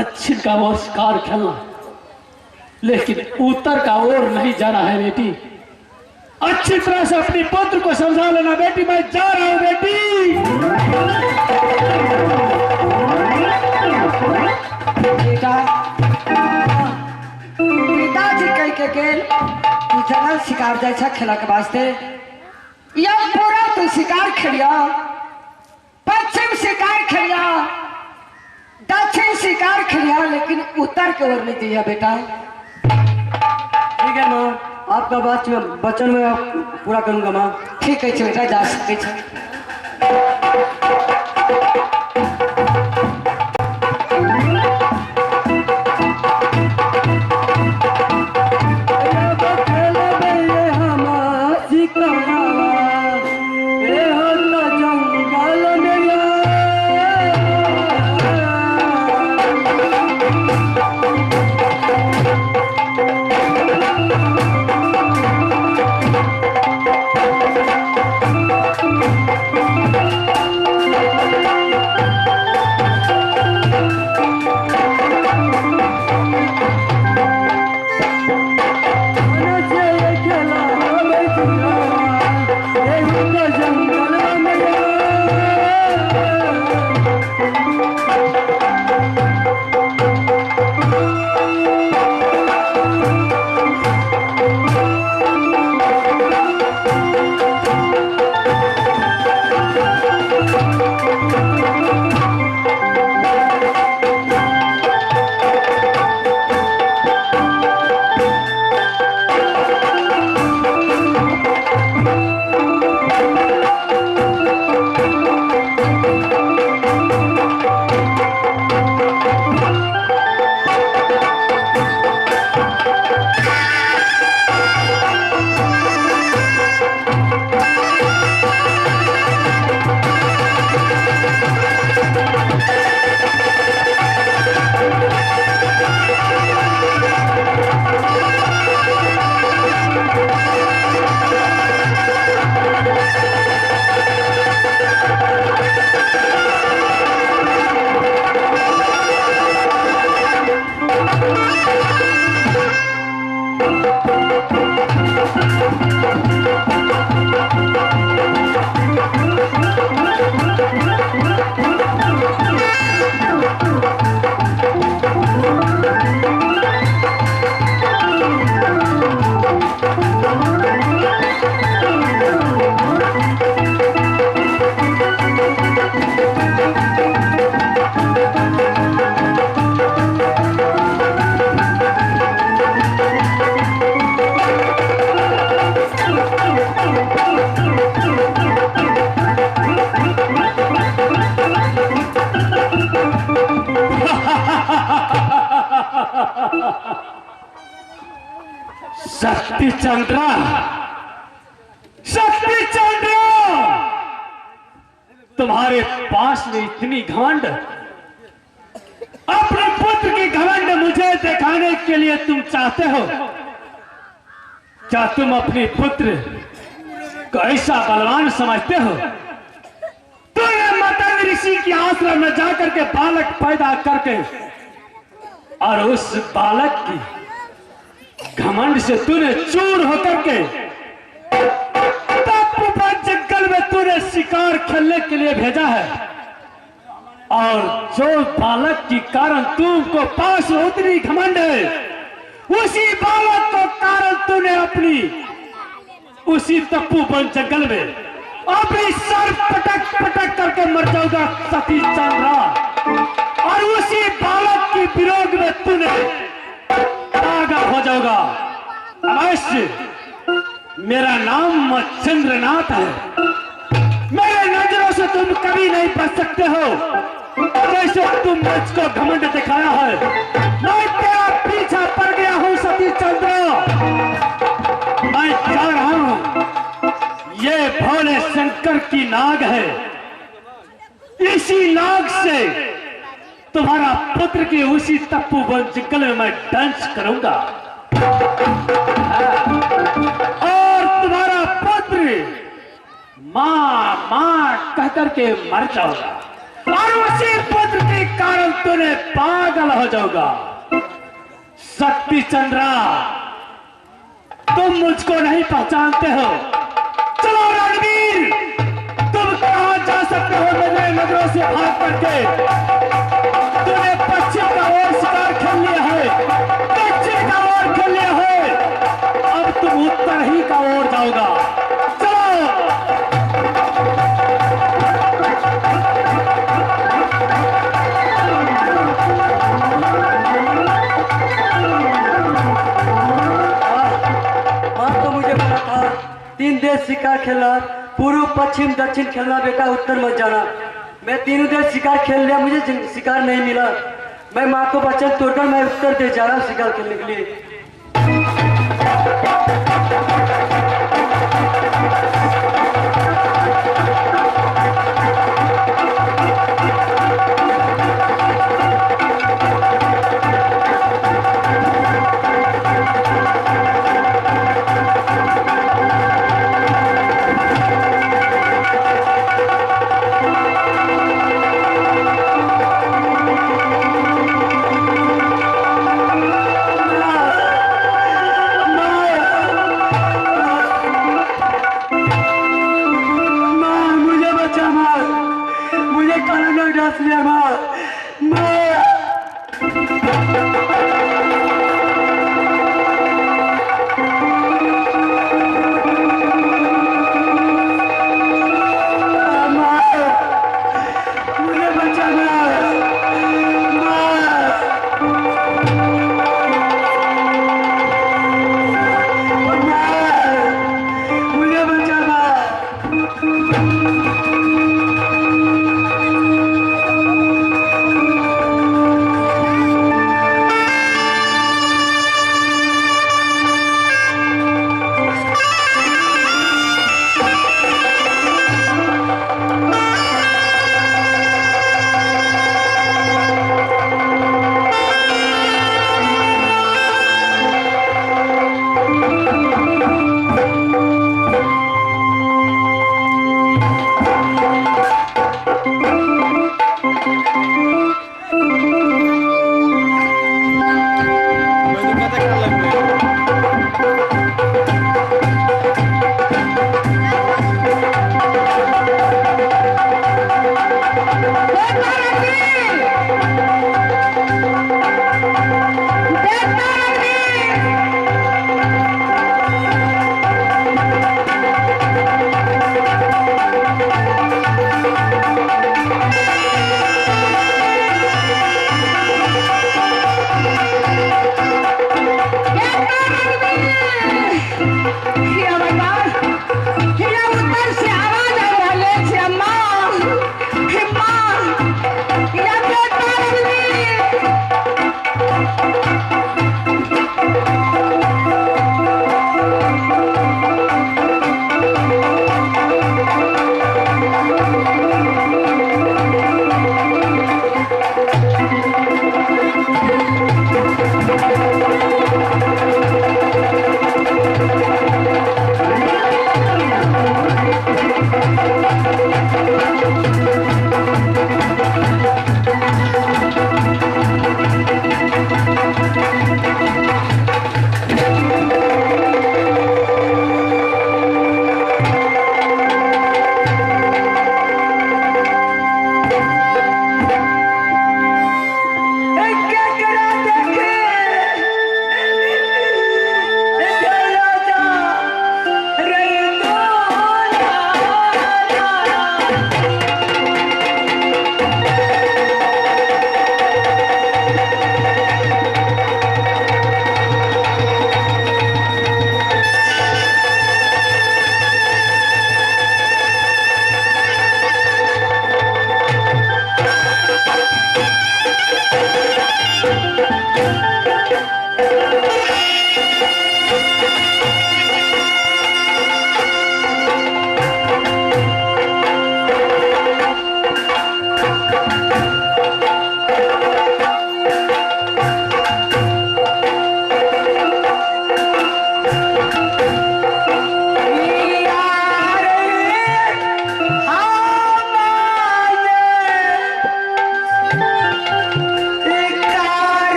दक्षिण का ओर शिकार खेलना, लेकिन उत्तर का ओर नहीं जाना है बेटी। अच्छी तरह से अपनी पुत्र को समझा लेना बेटी। मैं जा रहा हूं बेटी। बेटा पिताजी कह के गेल जंगल शिकार जैसा खेला के वास्ते या पूरा तू शिकार खेलिया, पश्चिम शिकार खेलिया, दक्षिण शिकार खेलिया, लेकिन उत्तर की ओर नहीं दिया बेटा। ठीक है माँ, आपका बात वचन में पूरा करूंगा माँ। ठीक है बेटा, जा सकते हैं। शक्ति चंद्रा, शक्ति चंद्रा, तुम्हारे पास में इतनी घमंड, अपने पुत्र की घमंड मुझे दिखाने के लिए तुम चाहते हो? क्या तुम अपने पुत्र को ऐसा बलवान समझते हो? तुमने मतंग ऋषि के आश्रम में जाकर के बालक पैदा करके और उस बालक की घमंड से तूने चूर होकर के जंगल में तूने शिकार खेलने के लिए भेजा है, और जो बालक के कारण तुमको पास में उतनी घमंड है, उसी बालक को कारण तूने अपनी उसी तप्पू वन जंगल में अपनी सर पटक पटक करके मर जाओगा सती चंद्रा, और उसी बालक की विरोध में तूने पागल हो जाओगा। अवश्य मेरा नाम चंद्रनाथ है, मेरे नजरों से तुम कभी नहीं बच सकते हो। जैसे तुम मुझको घमंड दिखाया है, मैं तेरा पीछा पड़ गया हूं सती चंद्रा। मैं जा रहा हूं, ये भोले शंकर की नाग है, इसी नाग से तुम्हारा पुत्र की उसी तप्पू वन जंगल में मैं डांस करूंगा, और तुम्हारा पुत्र मां मां कहकर के मर जाओगा। और उसी पुत्र के कारण तूने पागल हो जाओगा। शक्ति चंद्रा, तुम मुझको नहीं पहचानते हो। चलो रणवीर, तुम कहां जा सकते हो मेरे नजरों से भाग करके। तूने पश्चिम का ओर शिकार खेल लिया है, दक्षिण का ओर खेल लिया है, अब तुम उत्तर ही का ओर जाओगा। चलो। माँ तो मुझे बोला था 3 देश शिकार खेलना, पूर्व पश्चिम दक्षिण खेलना, बेटा उत्तर मत जाना। मैं 3 देश शिकार खेल लिया, मुझे शिकार नहीं मिला। मैं माँ को वचन तोड़कर मैं उत्तर देश जा रहा हूँ शिकार खेलने के लिए।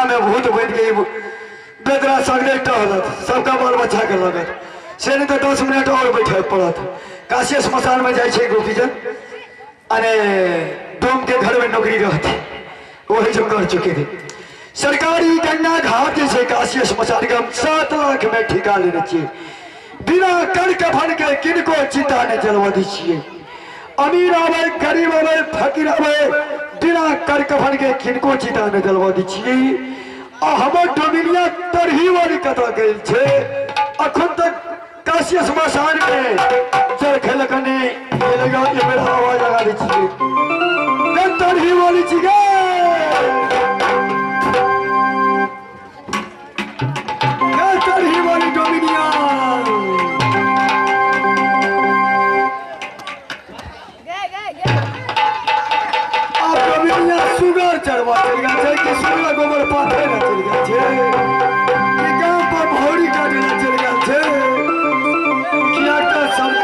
गांव में भूत बैठ गई बेदरा सगले टहलत सबका बाल बच्चा के लगत से नहीं तो 10 मिनट और बैठे पड़त काशी स्मशान में जाए गोपीजन अरे डोम के घर में नौकरी रहती वही जो कर चुके थे सरकारी गंगा घाट जैसे काशी स्मशान का 7 लाख में ठिका लेना चाहिए बिना कर कफन के किनको चिता ने जलवा दीजिए अमीर आवे गरीब आवे फकीर आवे बिना कर कफन के किनको चिता ने जलवा दीजिए हम डोमिनिया तरही वाली कथा गई छे अखुन तक काशी स्मशान में जल खेल करने ये लगा ये मेरा आवाज लगा दीजिए तरही वाली चीज़ तरही वाली डोमिनिया आप डोमिनिया सुगर चढ़वा चल गया कि सुगर गोबर पाथे न चल गया कि गांव पर भौरी काटे न चल गया किया का सब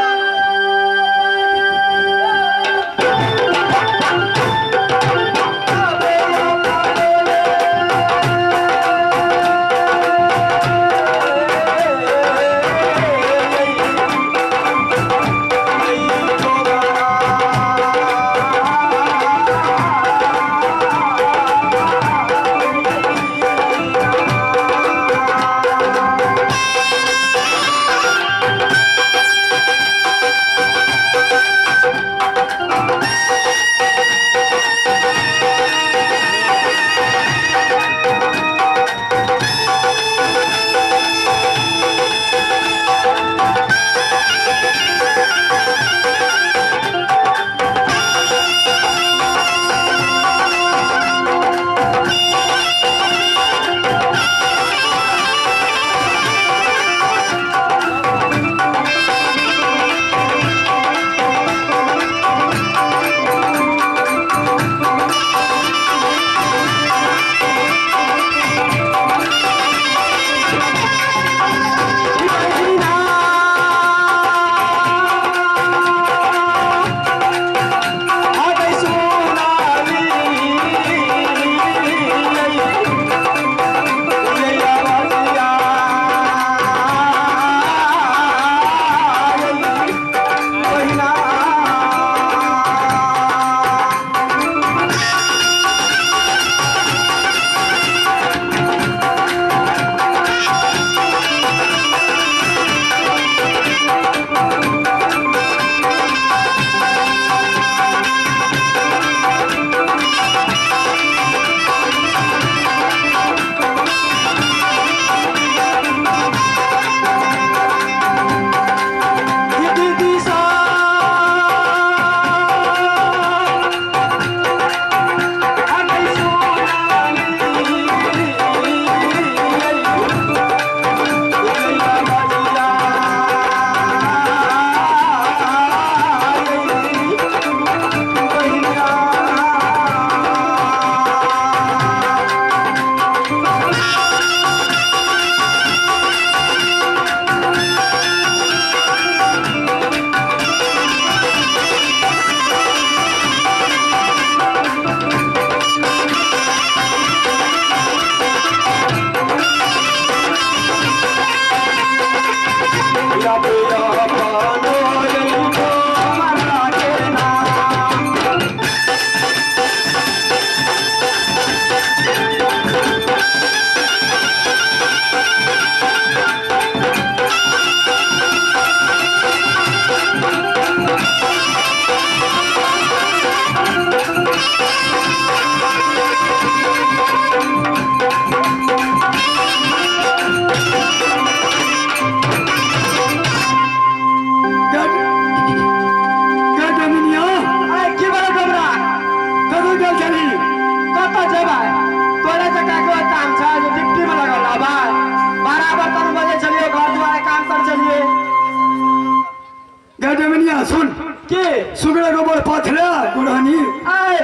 सुन के सुगड़ा गोबर पाथला गुरानी आय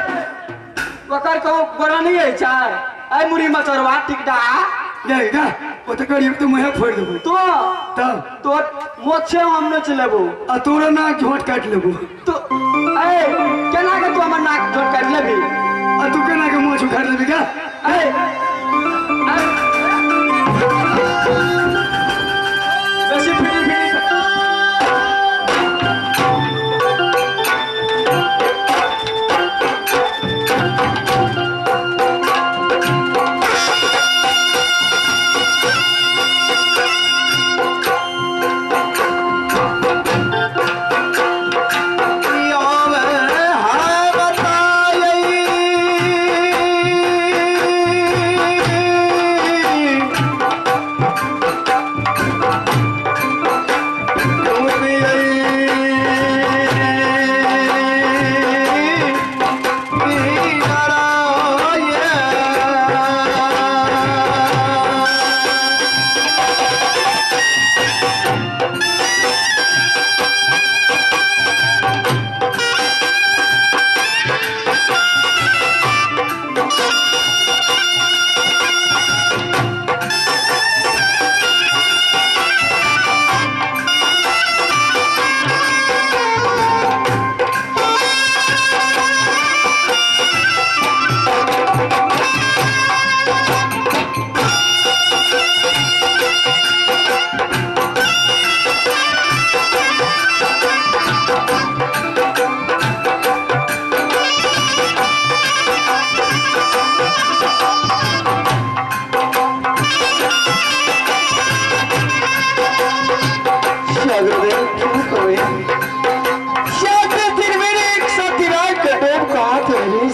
वकर को गुरानी है चाय आय मुरी मचरवा टिकटा देगा वो तो करी तो मैं फोड़ देबो तो तब तो मोछे हम न चलेबो आ तोरा नाक झोट काट लेबो तो आय केना के तू हमर नाक झोट काट लेबी आ तू केना के मोछ उखाड़ लेबी का आय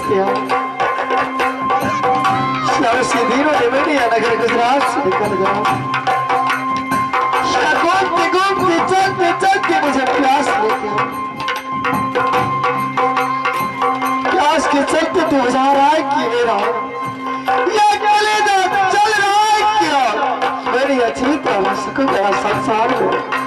किया। श्याम सीधीरों ने मेडिया नगर गुजरात से निकल गया। घूमते घूमते चलते चलते मुझे प्यास लेके प्यास के चलते तू जा रहा है कि मेरा ये कलेजा चल रहा है क्या मेरी अच्छी तरह से गया संसार में।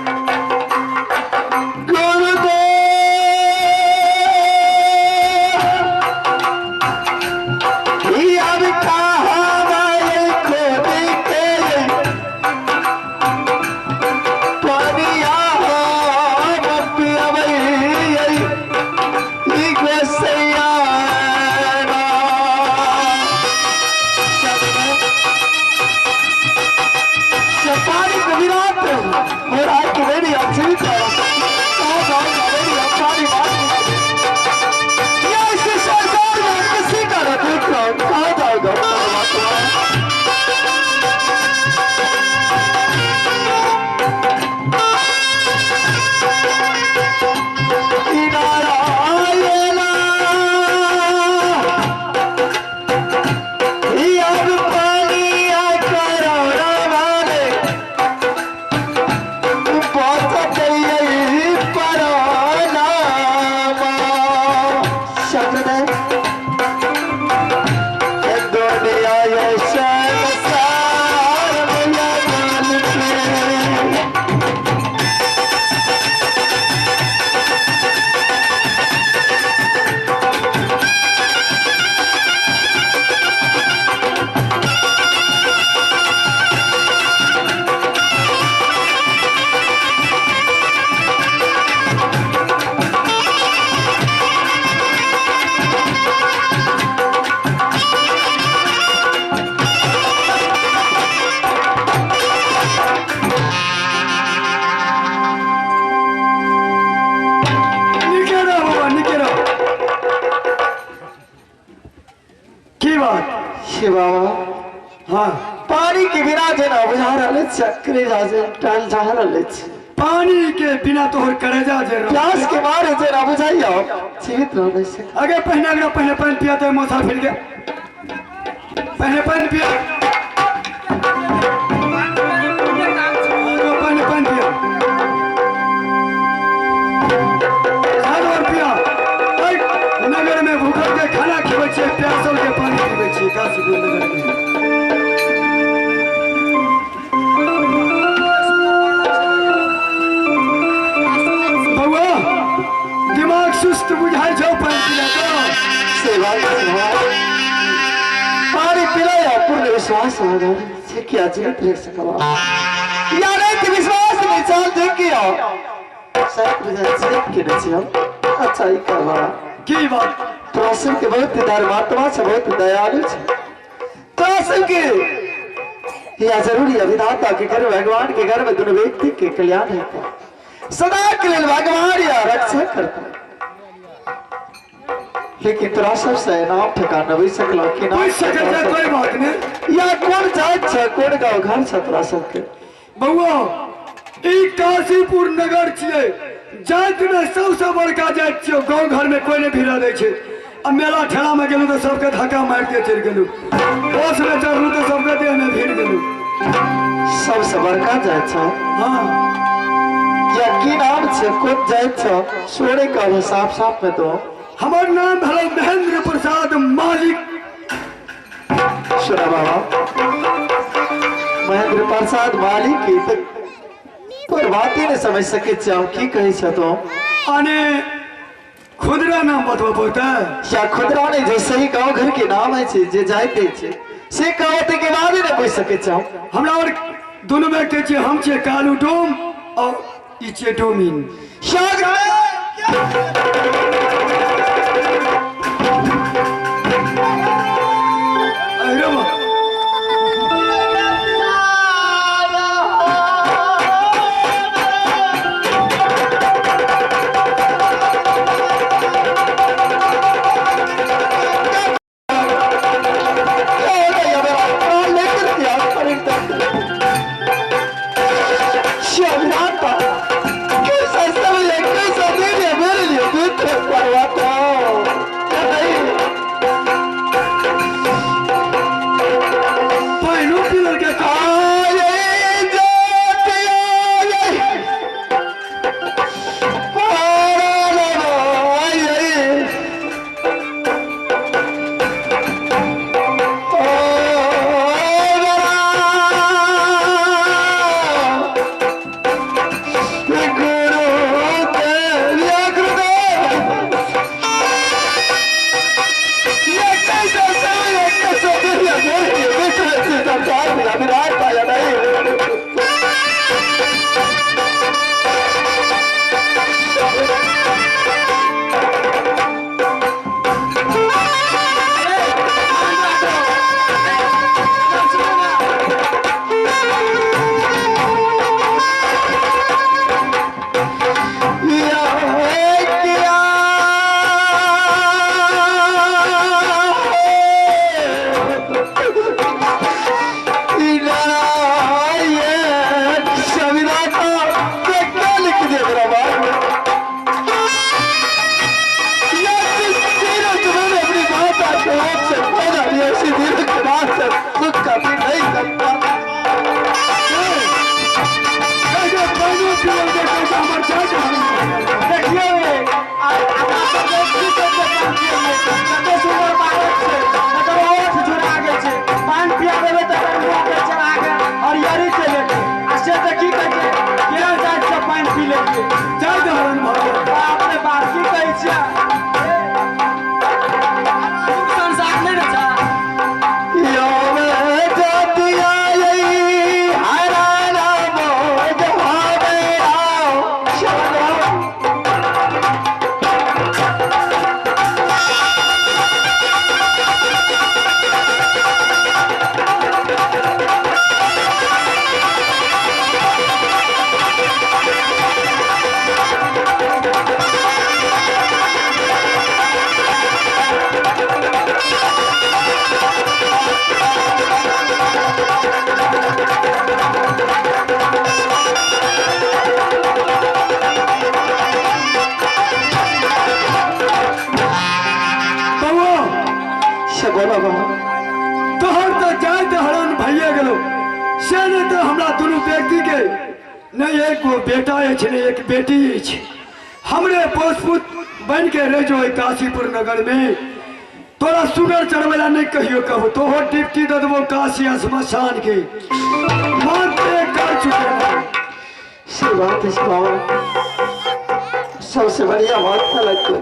हाँ पानी के बिना जना बुझा चक्रे टाल जा पानी के बिना तोहर करेजा जे प्यास के मारे जना बुझाइयो जीवित रह से आगे पहने पानी पिया तो मोसा फिर गया पहने पानी पिया पानी पिया नगर में भूखल के खाना खिबै छियै प्यासल के पानी पीबै छियै काशीपुर नगर में। बउआ दिमाग सुस्त बुझाइ छौ पानी पिला तो पानी पिलाया पूर्ण विश्वास हो से क्या जीवित रह सकवा या नहीं कि विश्वास में चल देख किया सब बुझा जीवित के रचियो अच्छा ही करवा की बात तोसम के बहुत धर्मात्मा से बहुत दयालु छे तोसम के यह जरूरी अभिदाता के घर भगवान के घर में दोनों व्यक्ति के कल्याण है सदा के लिए भगवान या रक्षा करता लेकिन तोरा सब से नाम ठिकाना वही सकलो कि नाम कोई बात नहीं या कौन जात छ कौन गांव घर छ तोरा सब के बउआ ई काशीपुर नगर छियै जात में सबसे बड़का जात छियै गांव घर में कोई नहीं भिड़ा दै छै अब मेला ठेला में गेलू तो सबके धक्का मार के चल गेलू बस में चढ़लू तो सबके देह में भीड़ गेलू सबसे बड़का जात छ हाँ या की नाम छ कौन जात छ सोने का साफ साफ में तो हमार नाम है महेंद्र प्रसाद मालिक सुना बाबा महेंद्र प्रसाद मालिक की पर बात ही नहीं समझ सके चाहो की कही छ तो आने खुदरा नाम बतवा पड़ता है या खुदरा नहीं जो सही गांव घर के नाम है छे जे जाते छे से कहते के बाद ही नहीं पूछ सके चाहो हमरा और दोनों में के छे हम छे कालू डोम और ई छे डोमिन अरे वाह बोला बा तोहर तो जाय तो हरान भैया गेलो से ने तो हमरा दोनों व्यक्ति के नहीं एक गो बेटा अछि नहीं एक बेटी अछि हमरे पोसपुत बन के रह जो काशीपुर नगर में तोरा सुगर चढ़वेला नहीं कहियो कहू तो हो डिप्टी दे देबो काशी श्मशान के मानते कर चुके हैं से बात इस बाबा सबसे बढ़िया बात गलत को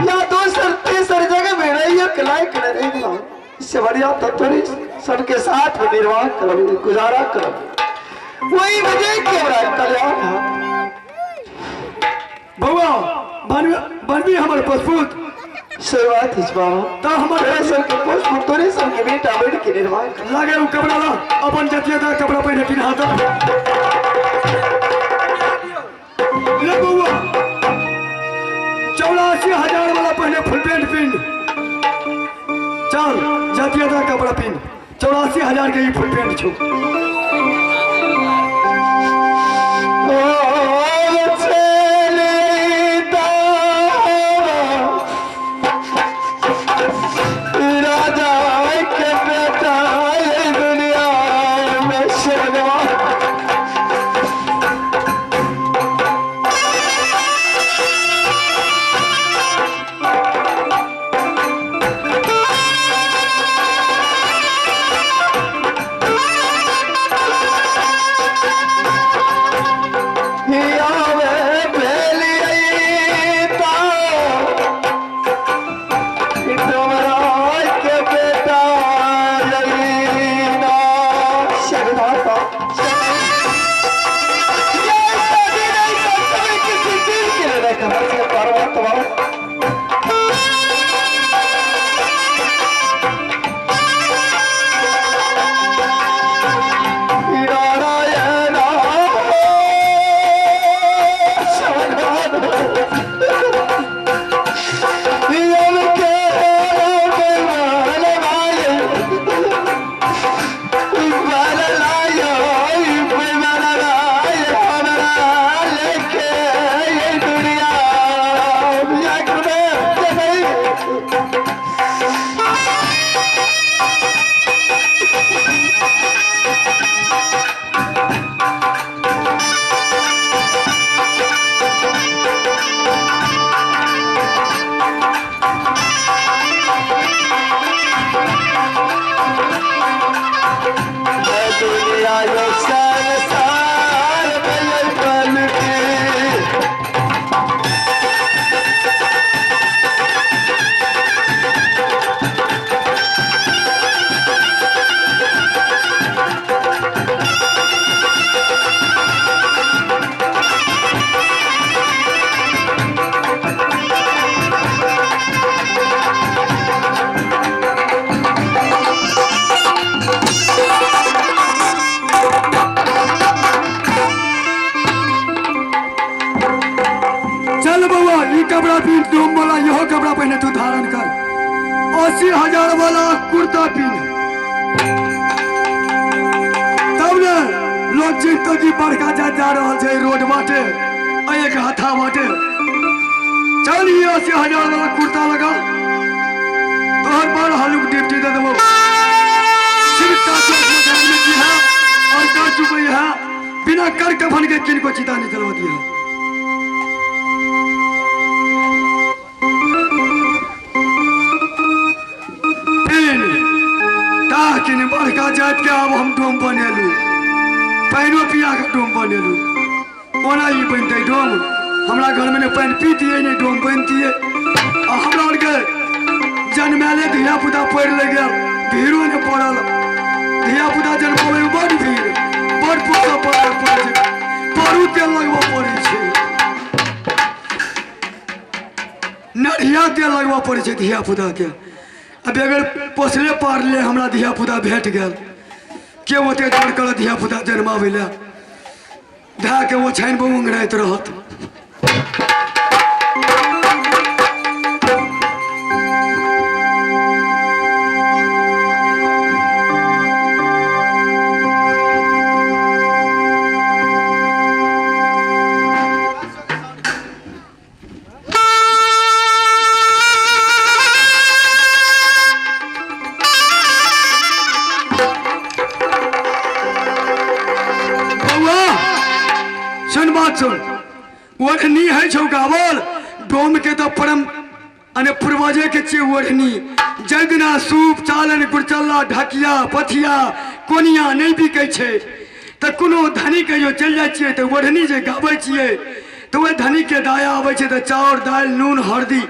या दूसर तीसर जगह में रही कलाई कर रही ना इससे बढ़िया तो थोड़ी सबके साथ में निर्वाह करो गुजारा करो वही वजह क्यों रहा कल्याण बउआ बनवी हमर पोसपुत से बात इस बाबा तो हमारे सब के पोस्ट तोरे सब के बेटा बेटी के निर्वाह लागे उ कपड़ा ला अपन जतिया कपड़ा पहने पिन्हा दो ले बउआ 84,000 वाला पहले फुल पैंट पिन चल जतिया कपड़ा पिन 84,000 के ही फुल पैंट छो कपड़ा पीन तुम बोला यहो कपड़ा पहने तू धारण कर 80,000 वाला कुर्ता पीन तब ने लोग जीतो जी बड़का जा रहा है रोड बाटे एक हाथा बाटे चलिए 80,000 वाला कुर्ता लगा तो हर बार हालू डिप्टी दे देवो सिर्फ और कर चुके है बिना कर कफन के किन को चिता नहीं चलवा दिया ताकि बड़का जात के अब हम डोम बनेलू पैनो पिया के डोम बनेलू ओना ही बनते डोम हमरा घर में पैन पीतिए नहीं डोम बनतिए हमरा के जन्मेले धिया पुता पड़ लगे भीड़ो ने पड़ल धिया पुता जन्मावे में बड़ भीड़ बड़ पोसा पड़ल परू तेल लगवा पड़े छे नढ़िया तेल लगवा पड़े छे धिया पुता के अब अगर पोसले पारले हमरा धिया पुता भेट गया के ओते डर कर धिया पुता जन्मावे ला धा के वो छाइन बउंग रहत रहत ओढ़नी है छौ गावल डोम के तो परम अने पूर्वजे के चे ओढ़नी जगना सूप चालन गुरचल्ला ढकिया पथिया कोनिया नहीं बिकै छै तो कोनो धनी के जो चल जाय छियै तो ओढ़नी जे गाबै छियै तो वह धनी के दाया आबै छै तो चाउर दाल नून हरदी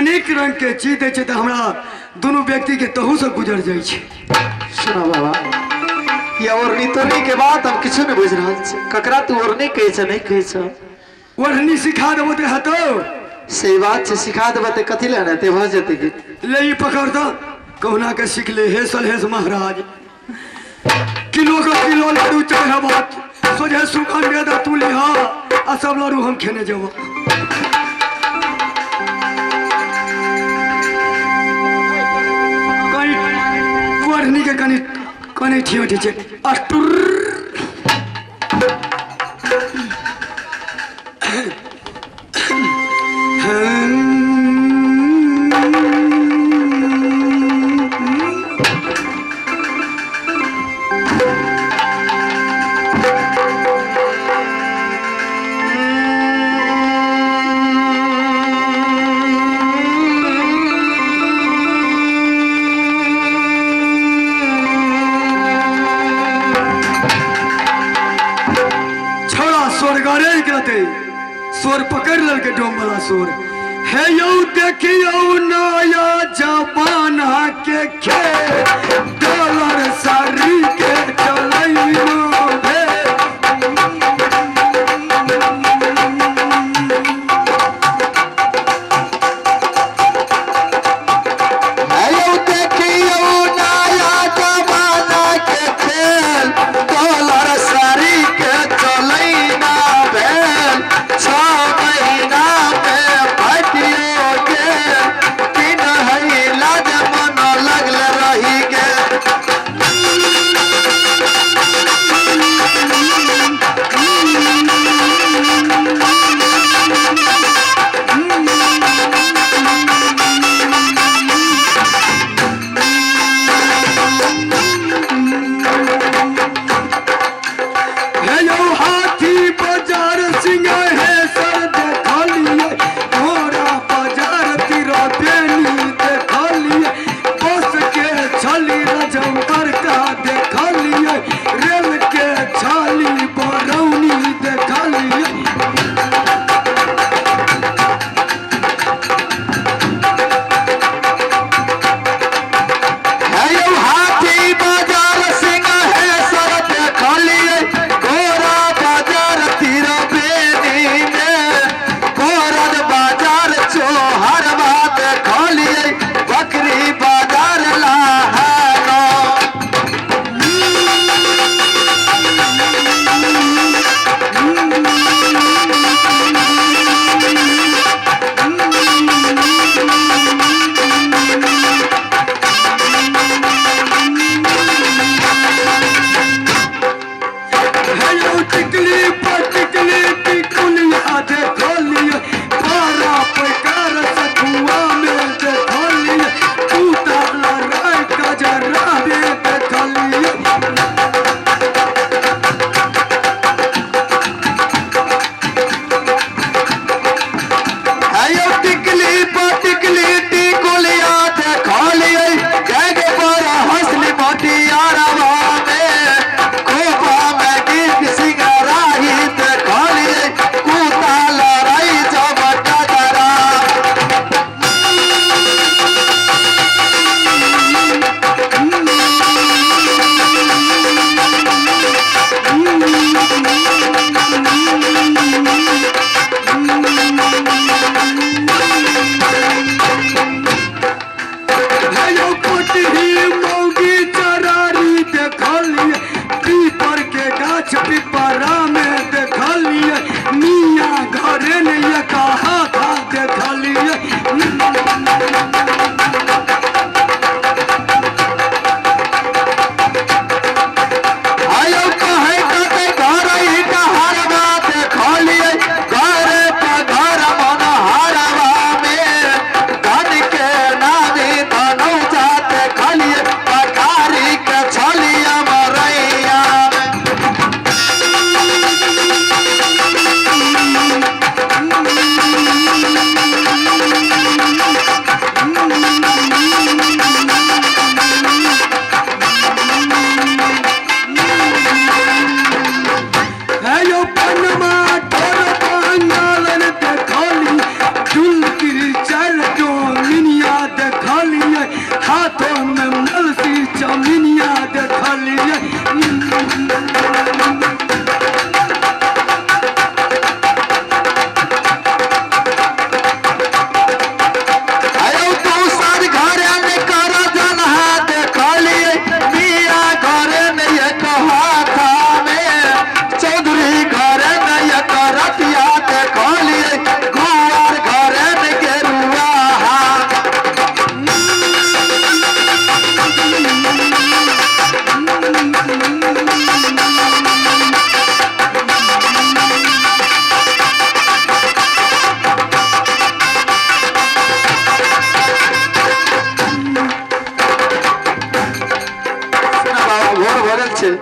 अनेक रंग के चीज दै छै तो हमरा दोनों व्यक्ति के तहु से गुजर जाय छै। सुनो बाबा ये ओढ़नी तोड़नी के बात हम किछु नहीं बुझ रहा छे ककरा तू ओढ़नी कहे छ नहीं कहे छ ओढ़नी सिखा देबो ते हतो सही बात छे सिखा देबो ते कथि लेना ते भ जेते के ले ई पकड़ तो कहुना के सीख ले हे सलहेश महाराज किलो लड्डू चढ़ावा सोझे सुगंध दे दा तू लिहा आ सब लड्डू हम खेने जेबो। ओढ़नी के कनी ठियो ठिचे अटुर सोर पकड़ ललके डोम वाला सोर है यौ देखियो नया जमाना के खेल डॉलर सारी के चलैनो भे है यौ देखियो नया जमाना के खेल डॉलर सारी के चलैना भेल 6 महीना में भटियो के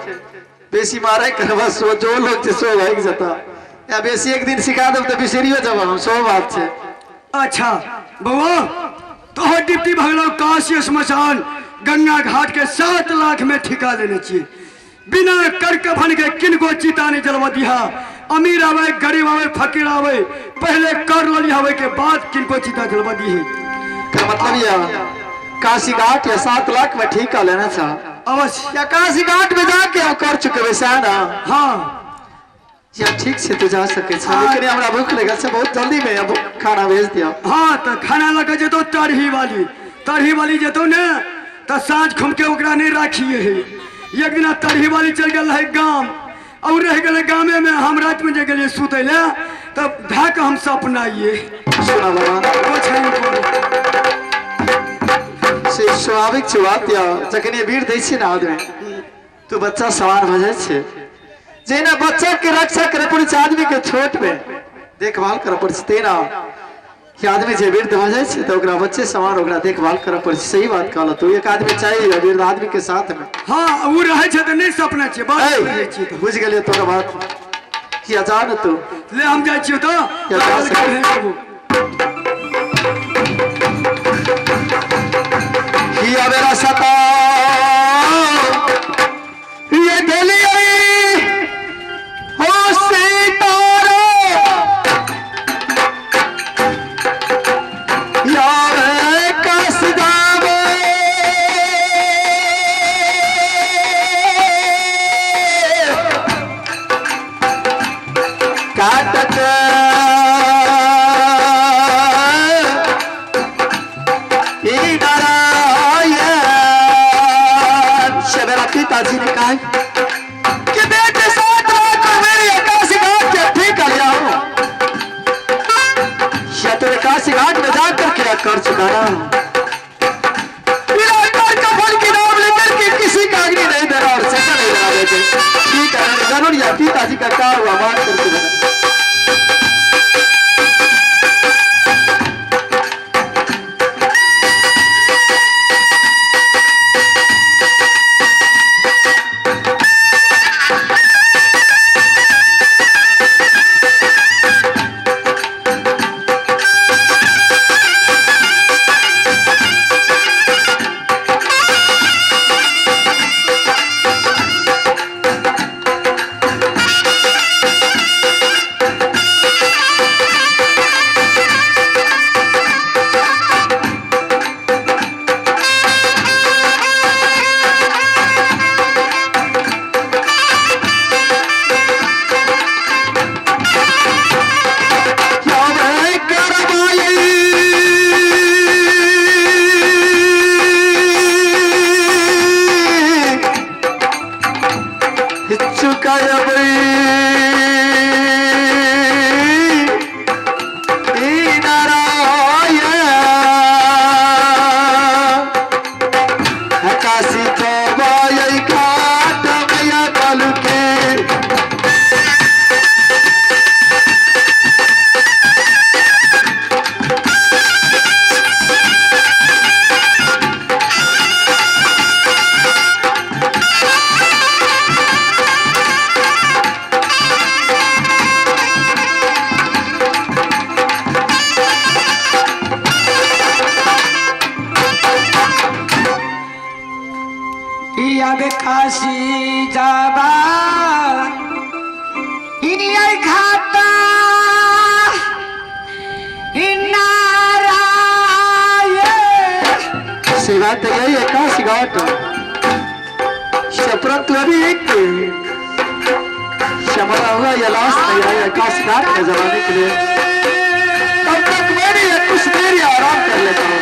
छे बेसी मारे करबा सो जो लोग छे सो भाग जाता या बेसी एक दिन सिखा देब तो बिसरियो जब हम सो बात छे। अच्छा बउआ तोहर डिप्टी भगलो काशी श्मशान गंगा घाट के 7 लाख में ठिका लेने चाहिए बिना कर कफन के किनको चिता नहीं जलवा दिया अमीर आवे गरीब आवे फकीर आवे पहले कर लली आवे के बाद किनको चिता जलवा दी है का मतलब या काशी घाट या 7 लाख में ठिका लेना था अवश्य या काशी घाट में जाके हम कर चुके वैसा ना हाँ या ठीक से तो जा सके छा लेकिन हमरा भूख लगल से बहुत जल्दी में अब खाना भेज दिया। हाँ तो खाना लगे जेतो तरही वाली जेतो ने तो साँझ खुम के ओकरा नहीं राखिए है एक दिन तरही वाली चल गल है गांव और रह गए गाँव में हम रात में गए सुते ले तब धाक हम सपनाइए सुना बाबा से स्वाभाविक छै बात या जखन ये भीड़ दै छै ना आदमी तो बच्चा सवार भ जाय छै जेना बच्चा के रक्षा करे पड़े छै आदमी के छोट में देखभाल करे पड़े छै तेना कि आदमी जे वृद्ध भ जाय छै तो ओकरा बच्चे सवार ओकरा देखभाल करे पड़े छै। सही बात कहल तो एक आदमी चाहिए वृद्ध आदमी के साथ में। हाँ वो रहे छै त नहीं सपना छै बात रहे छै त बुझ गेलिए तोरा बात किया जान तू ले हम जाय छियै तो या जा सके किया मेरा सता ये दिली हो सितारे यार कसदावे काटक पिताजी ने कहा कि बेटे 7 लाख को मेरी काशी घाट के ठीक कर लिया हूं या तेरे काशी घाट में जाकर क्या कर चुका ना बिना कर का फल की नाम लेकर के किसी का अग्नि नहीं दे रहा और सजा नहीं लगा देते ठीक है जरूर या पिताजी का कार हुआ मान करके बना अब काशी जाबा इनिय घाटा सेवा तो यही है काशी घाट शपरत लड़ी एक शमरा हुआ या लास्ट नहीं रहा है काशी घाट में जमाने के लिए तब तक मेरी कुछ देर आराम कर लेता हूँ।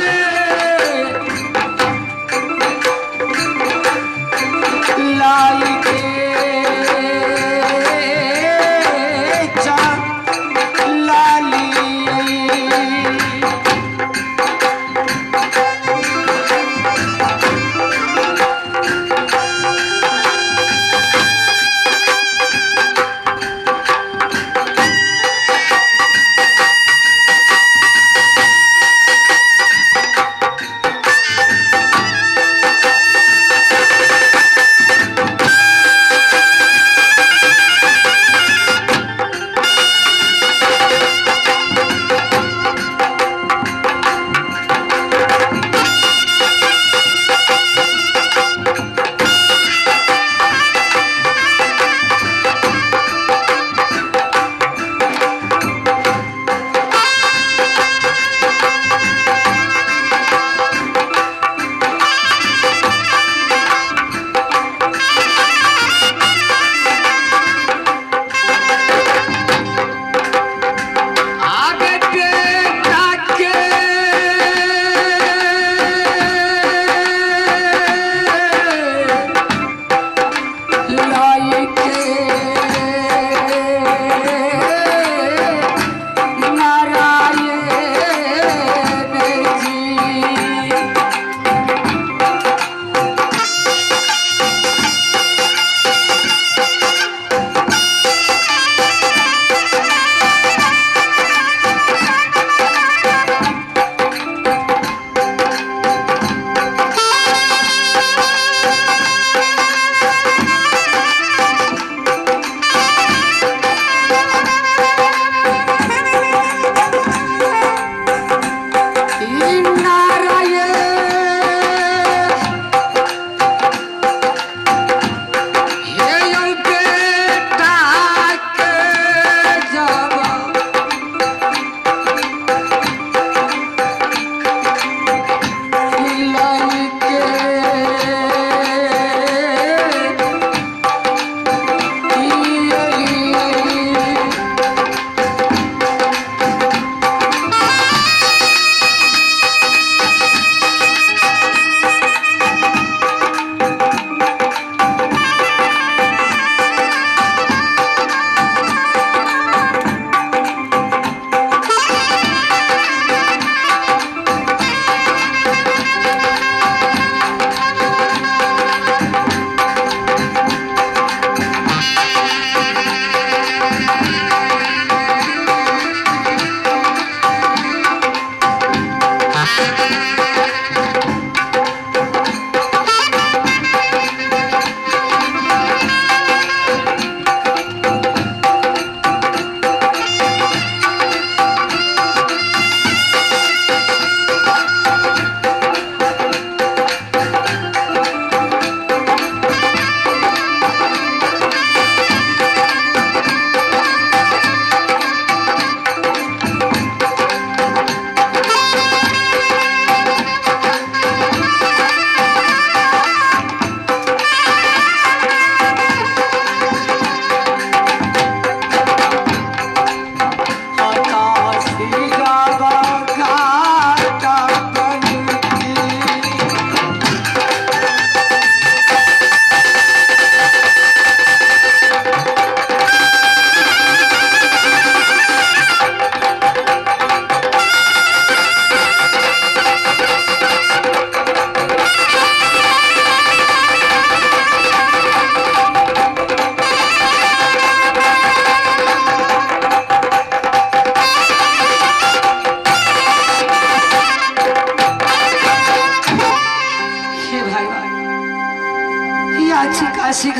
काशी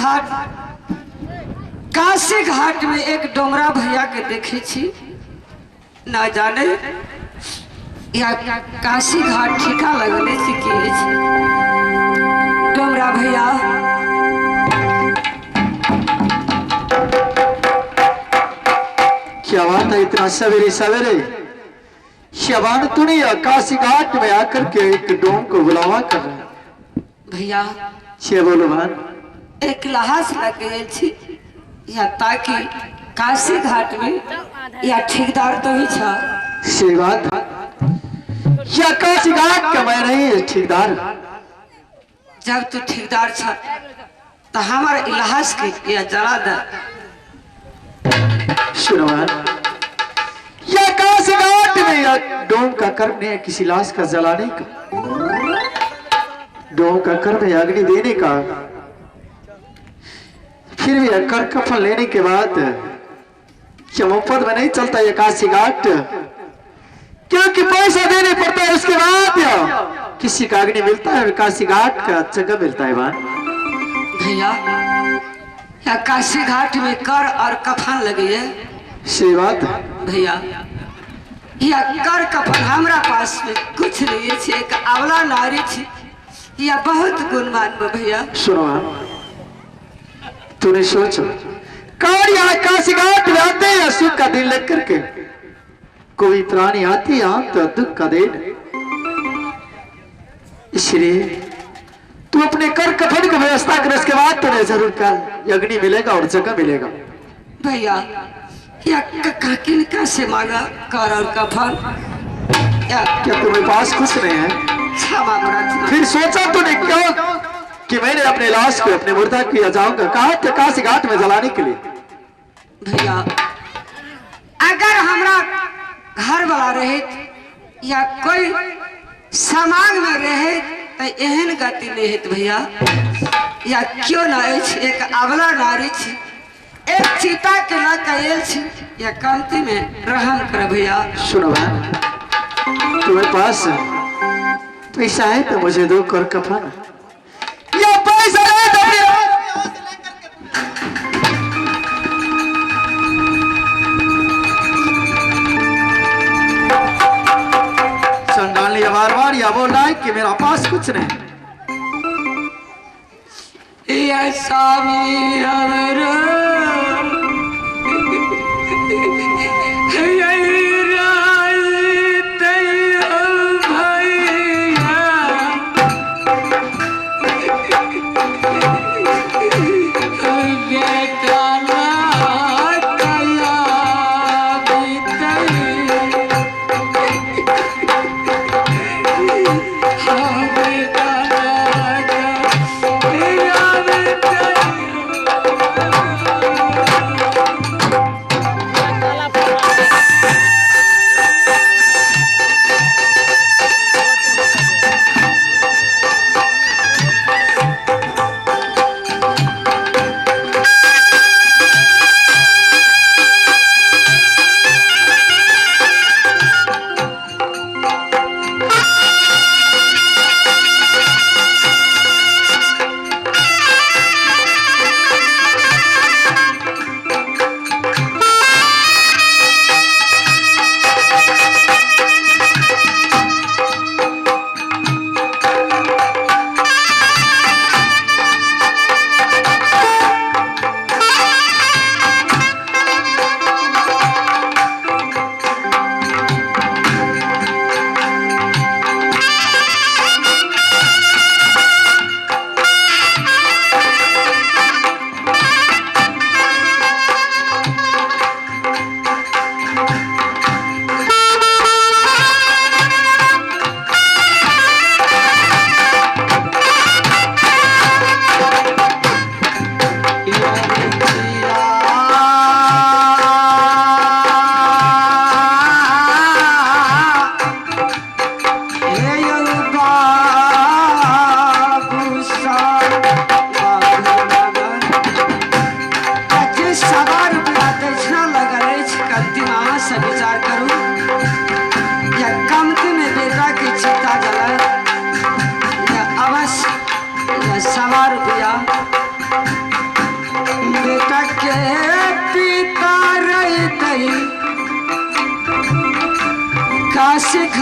घाट में एक डोमरा भैया के देखे छी, ना जाने या काशी घाट ठिका लगले छी कि डोमरा भैया। क्या बात है, इतना सवेरे सवेरे शबान तूने काशी घाट में आकर के एक डोम को बुलावा कर रहा है भैया। छे बोलो भान, एक लहास लग गए छी या ताकि काशी घाट में या ठेकेदार तो ही छा। सही बात या काशी घाट का मैं नहीं है ठेकेदार। जब तू ठेकेदार छा तो हमारे इलाहास के या जला दे। सुनो भान, या काशी घाट में या डोम का कर्म है किसी लाश का जलाने का, डोम का कर्म है अग्नि देने का। फिर भी कर कफन लेने के बाद क्या मुफ्त में नहीं चलता ये काशी घाट, क्योंकि पैसा देने पड़ता है। उसके बाद किसी का अग्नि मिलता है, काशी घाट का जगह मिलता है। बात भैया या काशी घाट में कर और कफन लगी है। सही बात भैया या कर कफन हमारा पास में कुछ नहीं है। एक अवला नारी थी या बहुत गुणवान भैया। सुनो तूने सोचो कार यहाँ काशी घाट में आते हैं सुख का दिन लग करके, कोई प्राणी आती यहाँ तो दुख का दिन। इसलिए तू अपने कर कफन की व्यवस्था कर, उसके बाद तुझे जरूर कर अग्नि मिलेगा और जगह मिलेगा। भैया या किनका से मांगा कर और कफन या क्या तुम्हारे पास कुछ नहीं है? क्षमा प्रार्थना। फिर सोचा तूने क्यों कि मैंने अपने लाश को अपने मुर्दा किया जाऊंगा, कहा थे काशी घाट में जलाने के लिए। भैया अगर हमरा घर वाला रहे या कोई समाज में रहे तो एहन गति नहीं है भैया। या क्यों ना एक अबला नारी छी, एक चीता के ना कैल छी या कमती में रहम कर भैया। सुनो भाई, तुम्हारे पास पैसा है तो मुझे दो कर कफन, या पैसा है तो संडाल लिया बार या बोल रहा है कि मेरा पास कुछ नहीं। या स्वामी हमारा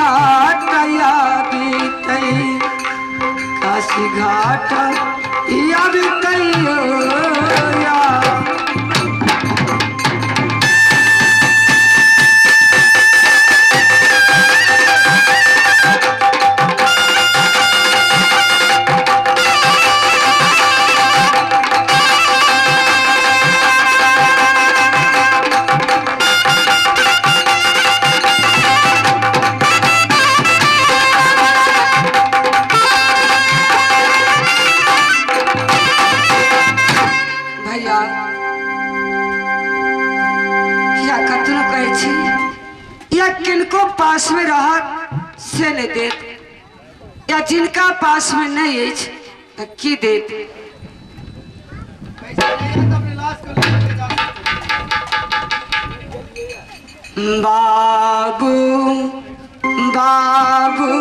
घाट या बीतई काशी घाट या बीतई या किनको पास में रहा से नहीं देत या जिनका पास में नहीं है की देत बाबू बाबू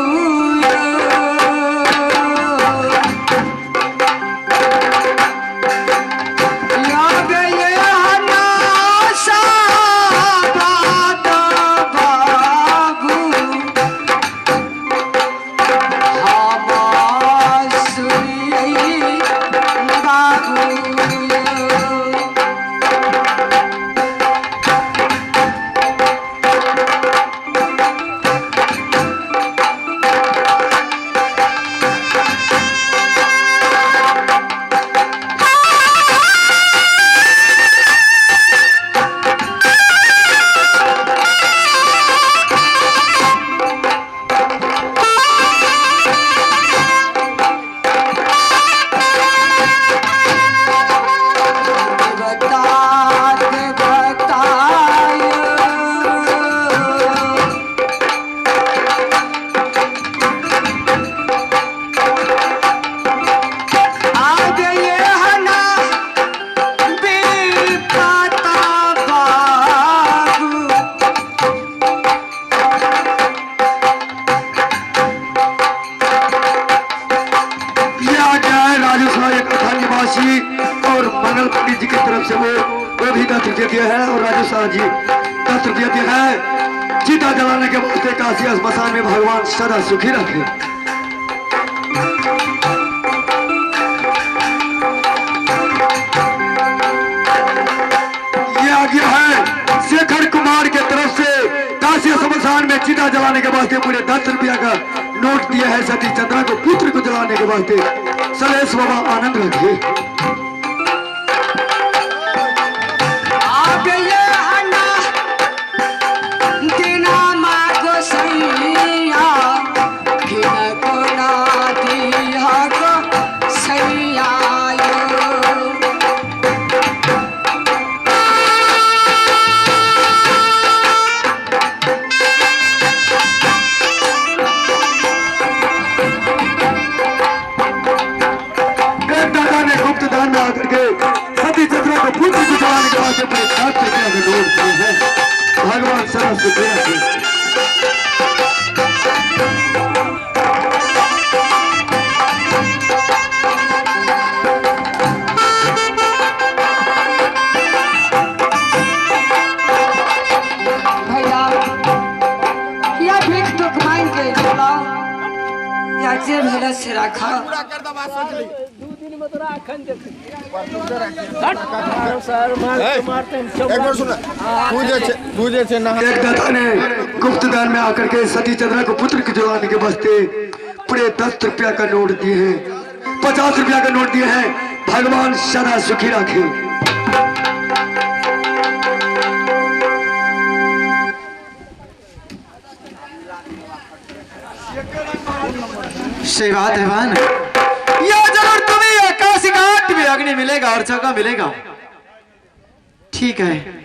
और मंगल पंडित जी की तरफ से वो भी 10 रुपये दिया है और राजू शाह जी 10 रुपये दिया है। चिता जलाने के वास्ते काशी स्मशान में भगवान सदा सुखी रखे। ये आज्ञा है शेखर कुमार के तरफ से काशी स्मशान में चिता जलाने के वास्ते पूरे 10 रुपया का नोट दिया है। सती चंद्रा को पुत्र को जलाने के वास्ते सलेश बाबा आनंद रखिए। भगवान सदा सुखी रखे। भैया या भीख तो कमाई के चलाओ या जे भेला से रखा एक दाता ने गुप्तदान में आकर के सती चंद्रा को पुत्र के जलाने के वास्ते पूरे 10 रुपया का नोट दिए हैं, 50 रुपया का नोट दिए हैं। भगवान सदा सुखी रखे। सही बात है भान, यह जरूर तुम्हें आकाश घाट में अग्नि मिलेगा और जगह मिलेगा। ठीक है,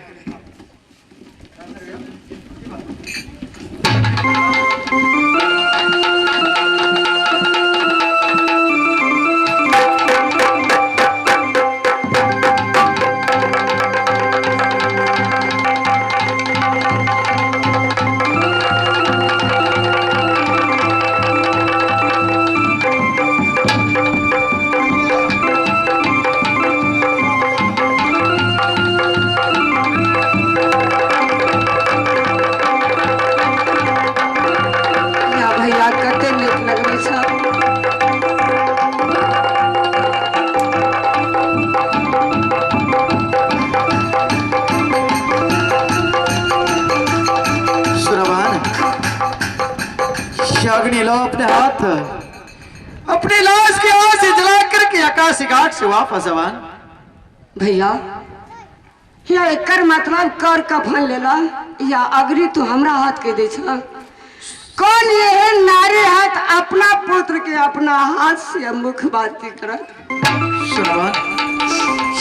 अपनी लाश की आग से जला करके आकाशी घाट से वापस आवान। भैया या एकर मतलब कर कफन लेला या अगरी तू हमरा हाथ के दे छ। कौन ये नारी हाथ अपना पुत्र के अपना हाथ से मुख बाती करत। सुनवान,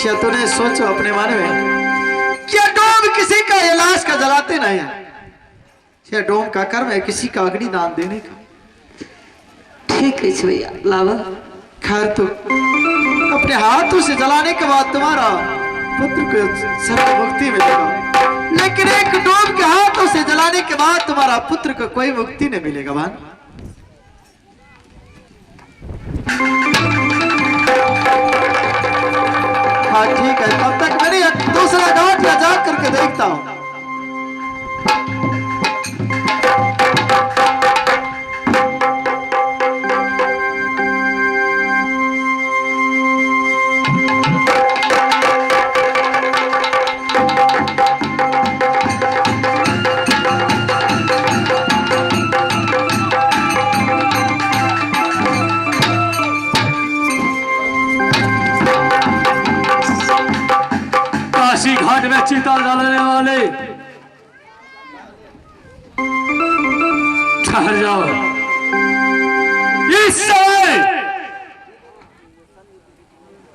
क्या तूने सोचो अपने मन में, क्या डोम किसी का ये लाश का जलाते नहीं है, क्या डोम का कर्म है किसी का अग्नि दान देने का। ठीक है भैया लावा। खैर तो अपने हाथों से जलाने के बाद तुम्हारा पुत्र को सर्व मुक्ति मिलेगा, लेकिन एक डोम के हाथों से जलाने के बाद तुम्हारा पुत्र को कोई मुक्ति नहीं मिलेगा भान। हाँ ठीक है, तब तक मैंने दूसरा घाट या जा करके देखता हूँ। काशी घाट में चिता जलाने वाले ठहर जाओ। इस समय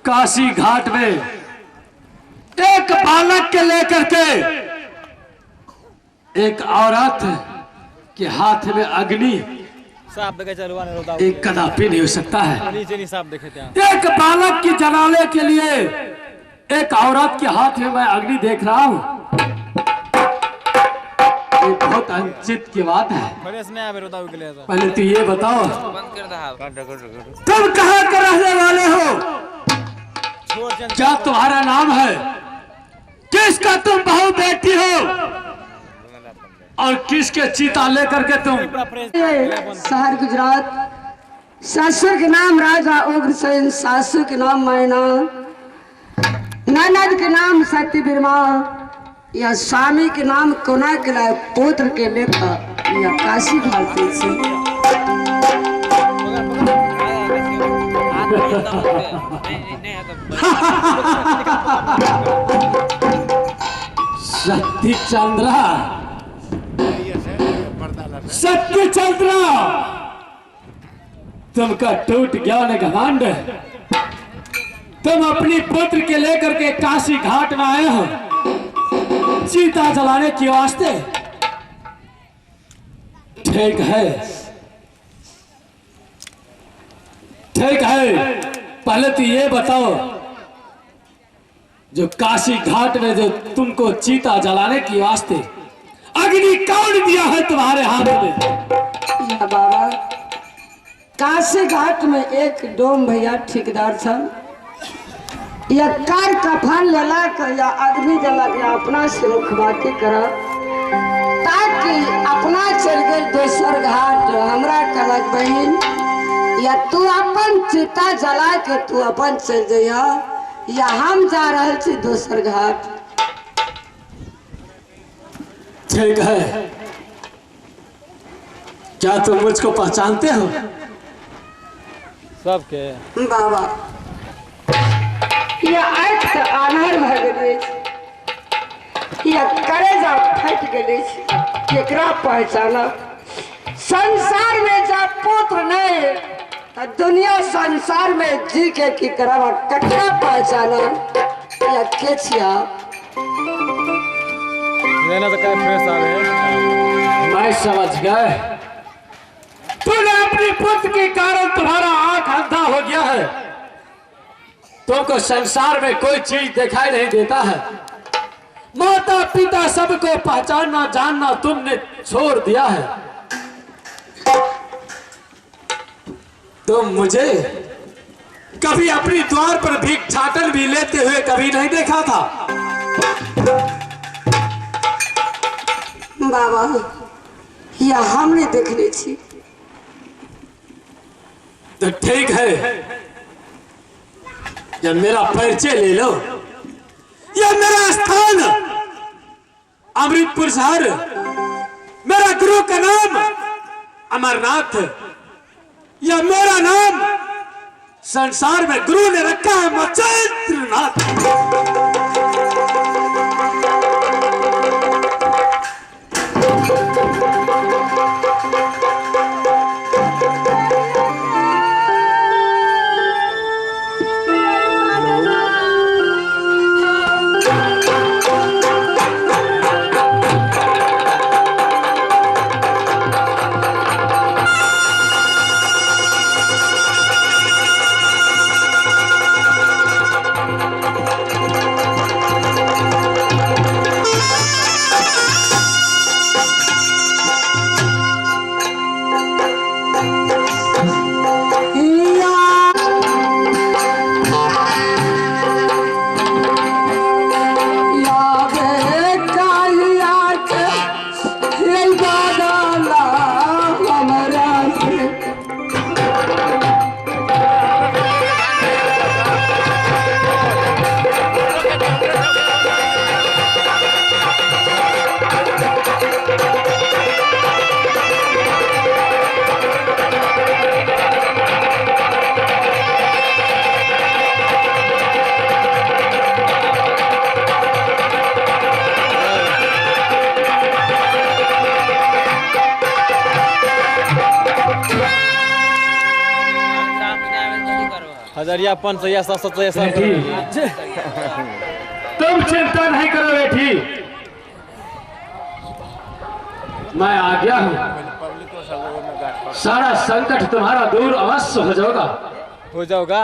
काशी घाट में एक बालक के लेकर के एक औरत के हाथ में अग्नि साफ देखे चलवा नहीं होता, एक कदापि नहीं हो सकता है। नीचे नहीं साफ देखे थे। एक बालक की जलाने के लिए एक औरत के हाथ में मैं अग्नि देख रहा हूँ, ये बहुत अनुचित की बात है। फ्रेश नहीं आवे रोता के लिए तो पहले तो ये बताओ बंद कर दे। तुम कहाँ के रहने वाले हो, छोड़ चल क्या तुम्हारा नाम है, किसका तुम बहू बेटी हो और किसके चिता लेकर के तुम। पूरा फ्रेश शहर गुजरात। ससुर के नाम राजा उग्रसेन, सासू के नाम मैना, ननद के नाम सती बिरमा, या स्वामी के नाम कोना के लाए पुत्र के लेकर या काशी भारती से। सत्य चंद्रा, सत्य चंद्रा, तुमका टूट गया न घमंड। तुम अपनी पुत्र के लेकर के काशी घाट में आए हो सीता जलाने के वास्ते। ठीक है, ठीक है, पहले तो ये बताओ जो काशी घाट में जो तुमको चीता जलाने की वास्ते अग्नि कौन दिया है तुम्हारे हाथ में। या बाबा काशी घाट में एक डोम भैया ठेकेदार था, या कार कफन लेला कर या अग्नि जला के अपना से मुखबाती कर, ताकि अपना चल गए दोसर घाट हमरा कलक बहन, या तू अपन चिता जला के तू अपन चल जइया, या हम जा रहे थे दोसर घाट। ठीक है, क्या तुम मुझको पहचानते हो। सबके बाबा ये आँख से आन्हर भ गेलै, ये करेजा फट गेलै, केकरा पहचानब। संसार में जब पुत्र नहीं तो दुनिया संसार में जी के की करब, ककरा पहचानब। या के छिया लेना तो क्या फ्रेश आवे। मैं समझ गए, तूने अपनी पुत्र के कारण तुम्हारा आंख अंधा हो गया है, तुमको संसार में कोई चीज दिखाई नहीं देता है, माता पिता सबको पहचानना जानना तुमने छोड़ दिया है। तुम मुझे कभी अपनी द्वार पर भिक्षाटन भी लेते हुए कभी नहीं देखा था। बाबा या हमने देखने छी। तो ठीक है, जब मेरा परिचय ले लो, यह मेरा स्थान अमृतपुर शहर, मेरा गुरु का नाम अमरनाथ, यह मेरा नाम संसार में गुरु ने रखा है मचेंद्रनाथ। हजारिया 500 या 700 या 700। तुम चिंता नहीं करो बेटी, मैं आ गया हूँ। सारा संकट तुम्हारा दूर अवश्य हो जाएगा। हो जाओगा।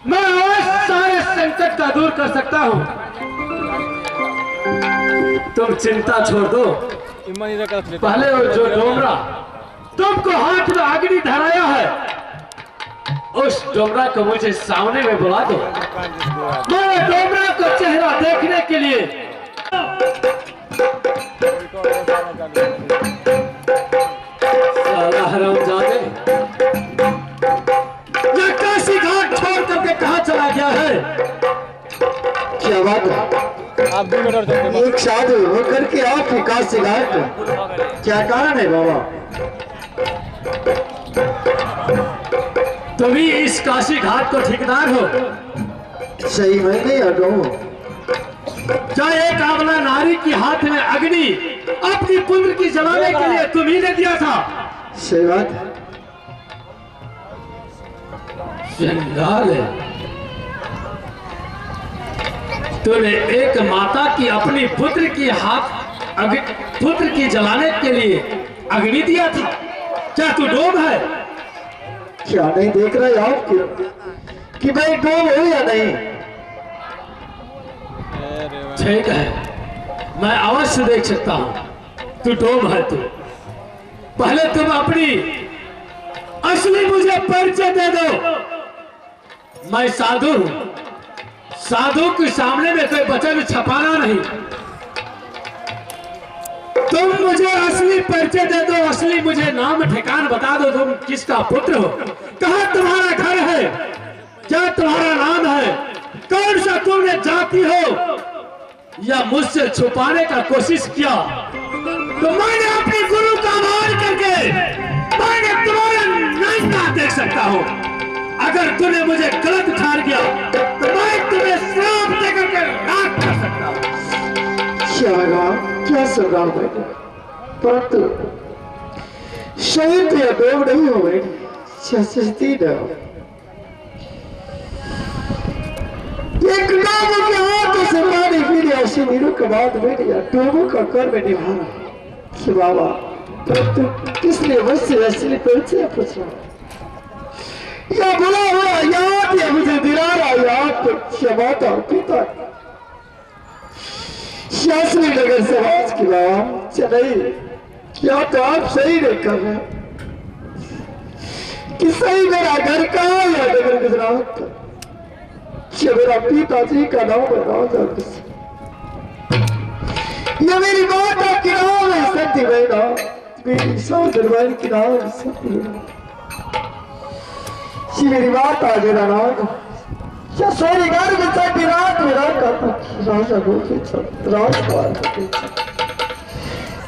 मैं अवश्य सारे संकट का दूर कर सकता हूँ। तुम चिंता छोड़ दो। पहले वो जो डोमरा तुमको हाथ में अग्नि धराया है, उस डोमरा को मुझे सामने में बुला दो। मैं डोमरा को चेहरा देखने के लिए साला हरामजादे, ये काशी घाट छोड़ करके कहाँ चला गया है? क्या बात है? आप 2 मीटर चलते एक साधु होकर के आप काशी घाट, क्या कारण है बाबा? तुम ही इस काशी घाट को ठेकेदार हो। सही मैं नहीं हटूं। क्या एक आंवला नारी के हाथ में अग्नि अपनी पुत्र की जलाने के लिए तुम ही ने दिया था? सही बात है। जंजाल है। तूने एक माता की अपनी पुत्र की पुत्र की जलाने के लिए अग्नि दिया था। क्या तू डोम है? क्या नहीं देख रहे आप कि भाई डोम हो या नहीं? ठीक है, मैं अवश्य देख सकता हूँ तू डोम है। तू पहले तुम अपनी असली मुझे परिचय दे दो। मैं साधु हूँ। साधु के सामने में कोई वचन छपाना नहीं। तुम मुझे असली परिचय दे दो, असली मुझे नाम ठिकान बता दो। तुम किसका पुत्र हो? कहाँ तुम्हारा घर है? क्या तुम्हारा नाम है? कौन सा तुमने जाति हो? या मुझसे छुपाने का कोशिश किया तो मैंने अपने गुरु का मान करके मैंने तुम्हारा नैना देख सकता हूँ। अगर तूने मुझे गलत ठान किया तो मैं तुम्हें श्राप देकर के राख कर सकता हूँ। क्या संग्राम बेटे, परंतु शरीर तो यह डोम नहीं हो बेटी, एक डोमो के हाथों से पानी पी लिया, शिविरों के बाद बेटी डोमो का कर में निभाना कि बाबा परंतु किस लिए मुझसे असली परिचय पूछ रहा? यह बुला हुआ याद या मुझे दिला रहा याद क्षमा था पिता शास्त्री नगर समाज की बात चलाई। क्या तो आप सही नहीं कर रहे कि सही मेरा घर कहाँ या नगर गुजरात? क्या मेरा पिताजी का नाम है राजा? ये मेरी माता की नाम है सती बहना, मेरी सौदर बहन की नाम है सती। मेरी माता मेरा नाम क्या सारी घर में सती रात में रखा था राजा गोपी राजपाल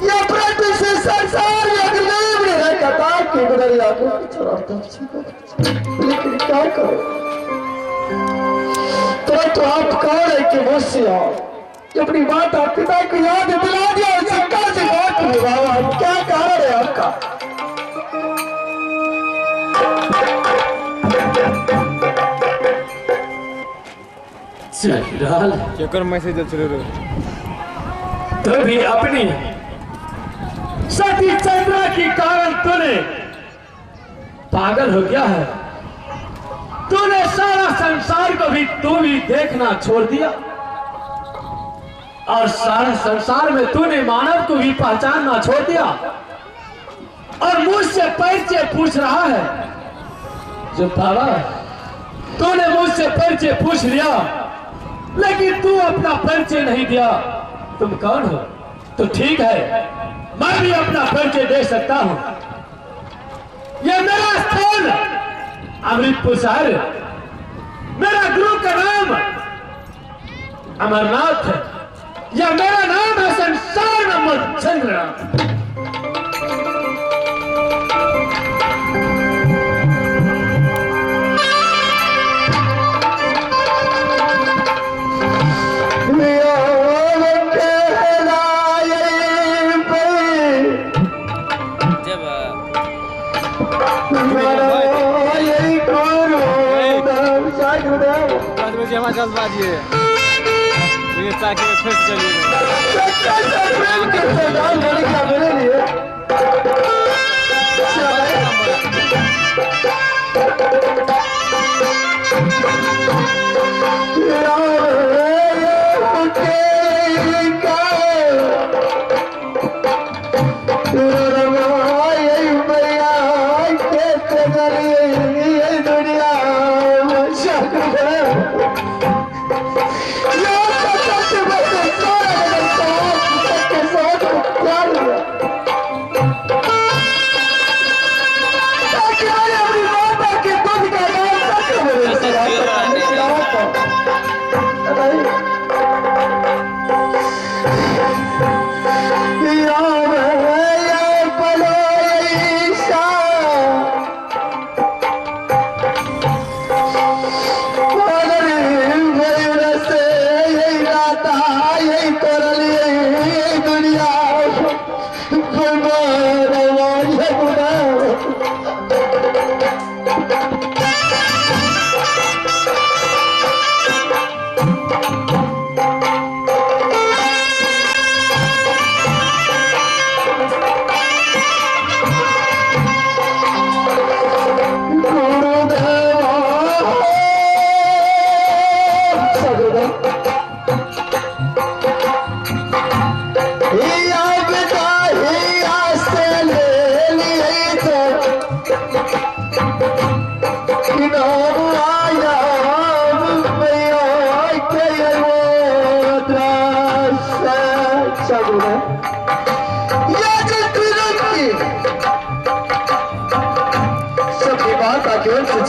या प्रति से संसार में अग्रदेव ने रखा था कि गुजरिया को चढ़ाता। लेकिन क्या करो तो आप कौन है कि मुझसे आओ कि अपनी माता पिता को याद दिला दिया और सरकार से बात करो बाबा, क्या कारण है आपका? जनरल केकर मैसेज चले रे तो भी अपनी सती चंद्रा के कारण तूने पागल हो गया है। तूने सारा संसार को भी तू भी देखना छोड़ दिया और सारा संसार में तूने मानव को भी पहचानना छोड़ दिया और मुझसे परिचय पूछ रहा है। जो बाबा तूने मुझसे परिचय पूछ लिया लेकिन तू अपना परिचय नहीं दिया। तुम कौन हो? तो ठीक है, मैं भी अपना परिचय दे सकता हूं। यह मेरा स्थान अमृतपुर शहर, मेरा गुरु का नाम अमरनाथ है। यह मेरा नाम है संसार नंबर चंद्र। जल्दबाजी है ये ताकि फिर चलिए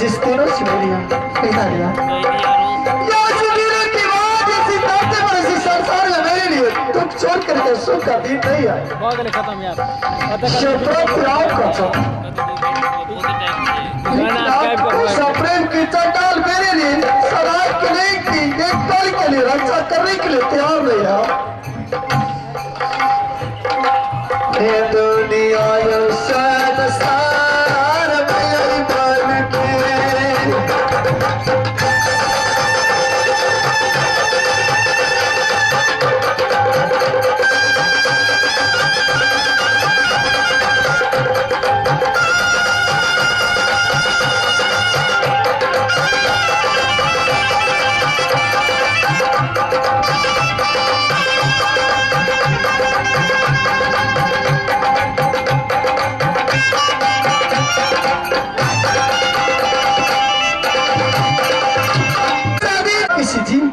जिस तीनों से मिलिया संसार में मेरे लिए तुम छोड़ करके सुख का दिन नहीं आए। खत्म यार प्रेम की चंडाल मेरे लिए सराय के लिए की एक पल के लिए रक्षा करने के लिए तैयार नहीं है। दुनिया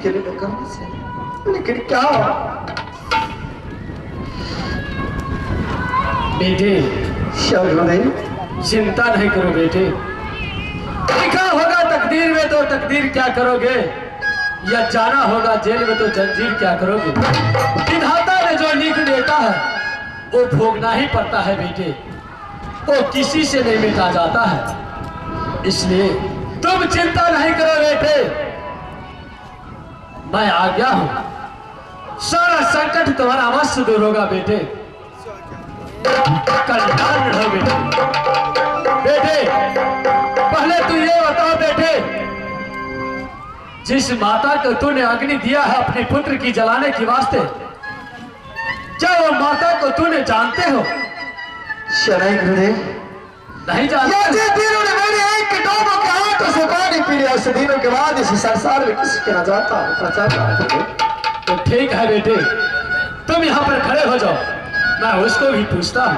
के लिए करने से, लेकिन क्या बेटे चिंता नहीं करो बेटे, लिखा होगा तकदीर में तो तकदीर क्या करोगे, या जाना होगा जेल में तो जंजीर क्या करोगे। विधाता ने जो लिख देता है वो भोगना ही पड़ता है बेटे, वो किसी से नहीं मिटा जाता है। इसलिए तुम चिंता नहीं करो बेटे, मैं आ गया हूं, सारा संकट तुम्हारा अवश्य दूर होगा बेटे, कल्याण हो बेटे। बेटे पहले तू ये बताओ बेटे, जिस माता को तूने अग्नि दिया है अपने पुत्र की जलाने की वास्ते, क्या वो माता को तूने जानते हो? शराय गुरुदेव, नहीं जानते? जिस दिनों ने मेरे एक डोबों के हाथों से पानी पी लिया, उस दिनों के बाद इस संसार में किसी के न जाता हूं। तो ठीक है बेटे, तुम यहाँ पर खड़े हो जाओ, मैं उसको भी पूछता हूँ।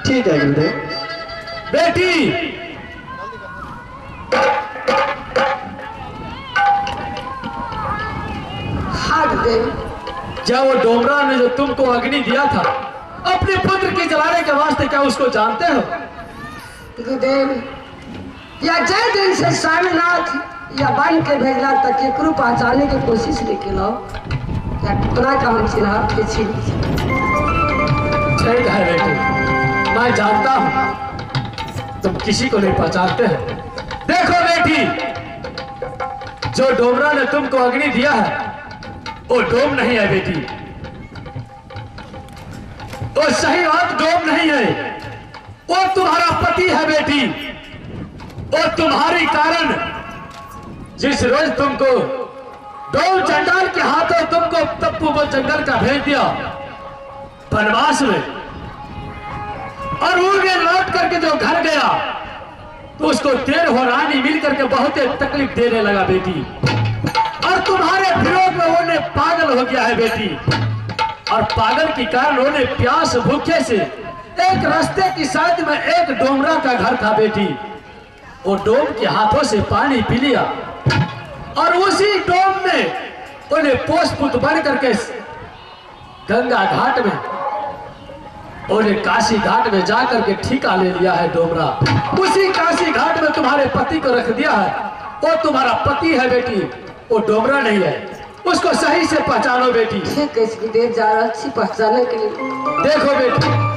ठीक है गुरुदेव। बेटी हाँ गुरुदेव। क्या वो डोमरा ने जो तुमको अग्नि दिया था अपने पुत्र की जलाने के वास्ते, क्या उसको जानते हो? गुरुदेव, या जय दिन से स्वामीनाथ या बन के भेजला तक केकरो पहचाने की कोशिश नहीं किया, या टुकड़ा का हम चिन्ह के छीन। ठीक है बेटे, मैं जानता हूं तुम किसी को नहीं पहचानते हो। देखो बेटी, जो डोमरा ने तुमको अग्नि दिया है वो डोम नहीं है बेटी, वो सही बात डोम नहीं है, वो तुम्हारा पति है बेटी। और तुम्हारी कारण जिस रोज तुमको डोम चंडाल के हाथों तुमको तप्पू को जंगल का भेज दिया वनवास में, और वो लौट करके जो घर गया तो उसको देर हो रानी मिल करके बहुत तकलीफ देने लगा बेटी, और तुम्हारे विरोध में वो पागल हो गया है बेटी, और पागल के कारण उन्हें प्यास भूखे से एक रास्ते की साइड में एक डोमरा का घर था बेटी, वो डोम के हाथों से पानी पी लिया, और उसी डोम में उन्हें पोषपुत बन करके गंगा घाट में, उन्हें काशी घाट में जाकर के ठिका ले लिया है डोमरा। उसी काशी घाट में तुम्हारे पति को रख दिया है, वो तुम्हारा पति है बेटी, वो डोमरा नहीं है, उसको सही से पहचानो बेटी। ठीक है गुरुदेव, जा रहा अच्छी पहचानने के लिए। देखो बेटी,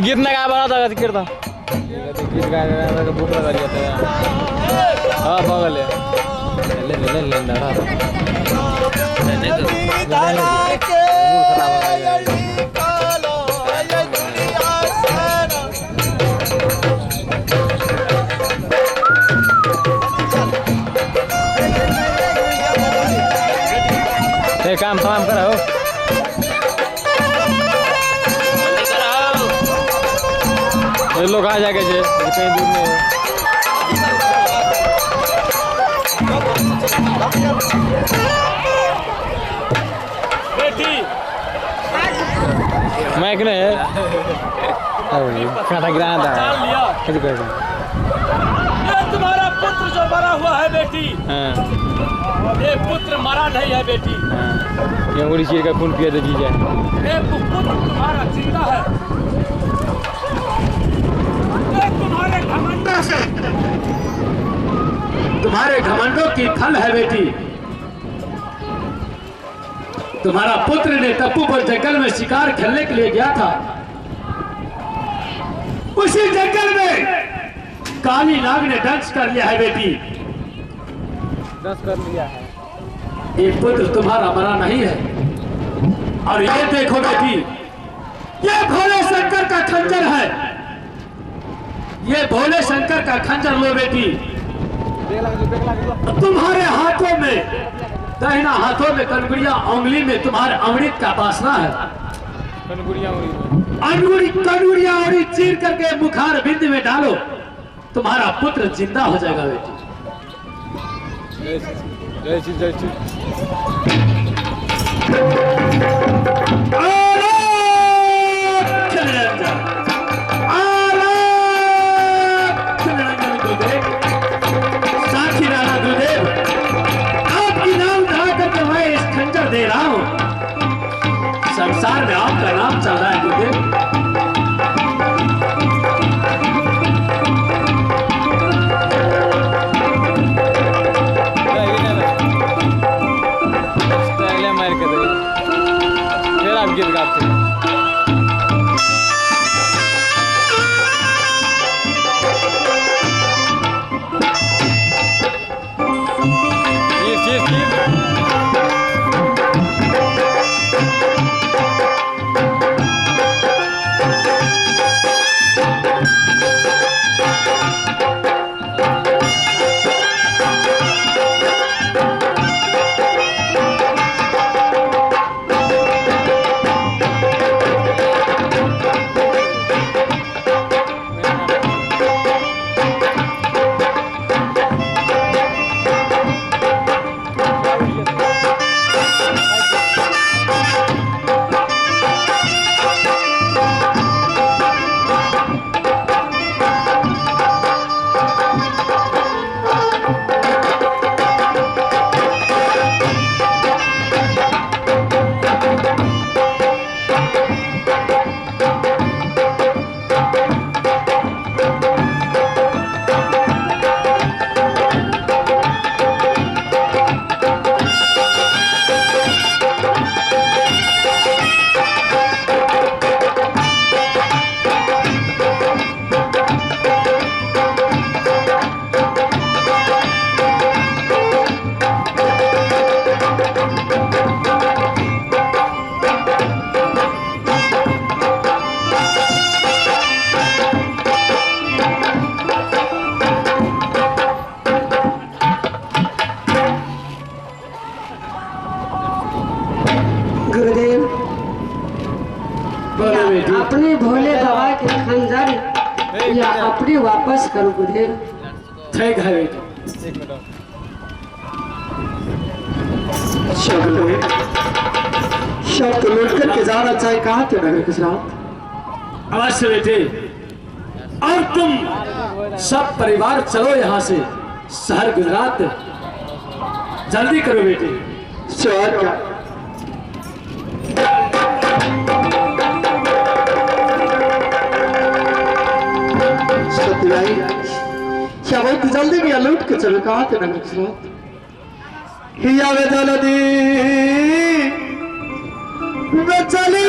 गीत ना काय बना था कीर्ता गीत गायला भूक लागली आता हा बघले ले ले ले लंडा काम करा हो लोग आ जाके कहीं दूर में बेटी मैं क्या है खाता गिराना था जान लिया कैसे कैसे ये तुम्हारा पुत्र जो मरा हुआ है बेटी हाँ ये पुत्र मरा नहीं है बेटी हाँ ये अंगूरी चीर का खून पिया तो जी जाए ये पुत्र तुम्हारा जिंदा है ये तुम्हारे घमंडों से तुम्हारे घमंडों की खल है बेटी तुम्हारा पुत्र ने टप्पू पर जंगल में शिकार खेलने के लिए गया था उसी जंगल में काली नाग ने दंश कर लिया है बेटी दस कर लिया है ये पुत्र तुम्हारा मरा नहीं है और ये देखो बेटी ये भोले शंकर का खंजर है ये भोले शंकर का खंजर लो बेटी तुम्हारे हाथों में दाहिना हाथों में कनगुड़िया उंगली में तुम्हारे अमृत का वासना है कनगुड़िया उंगली चीर करके मुखार बिंद में डालो तुम्हारा पुत्र जिंदा हो जाएगा बेटी जय श्री जय श्री साथी राणा गुरुदेव आपकी नाम धरा करके मैं इस खंजर दे रहा हूं संसार में आपका नाम चल रहा है गुरुदेव मार के दे फिर आप गीत गाते गुरुदेव अपने भोले बाबा के खंजर या अपने वापस करो गुरुदेव। ठीक है बेटी एक मिनट शब्द लौट करके जाना चाहे कहाँ थे नगर गुजरात अवश्य बेटे और तुम सब परिवार चलो यहाँ से शहर गुजरात जल्दी करो बेटे शहर का सत्याई क्या बहुत जल्दी भी लौट के चलो कहाँ थे नगर गुजरात हिया वे जल्दी वे चली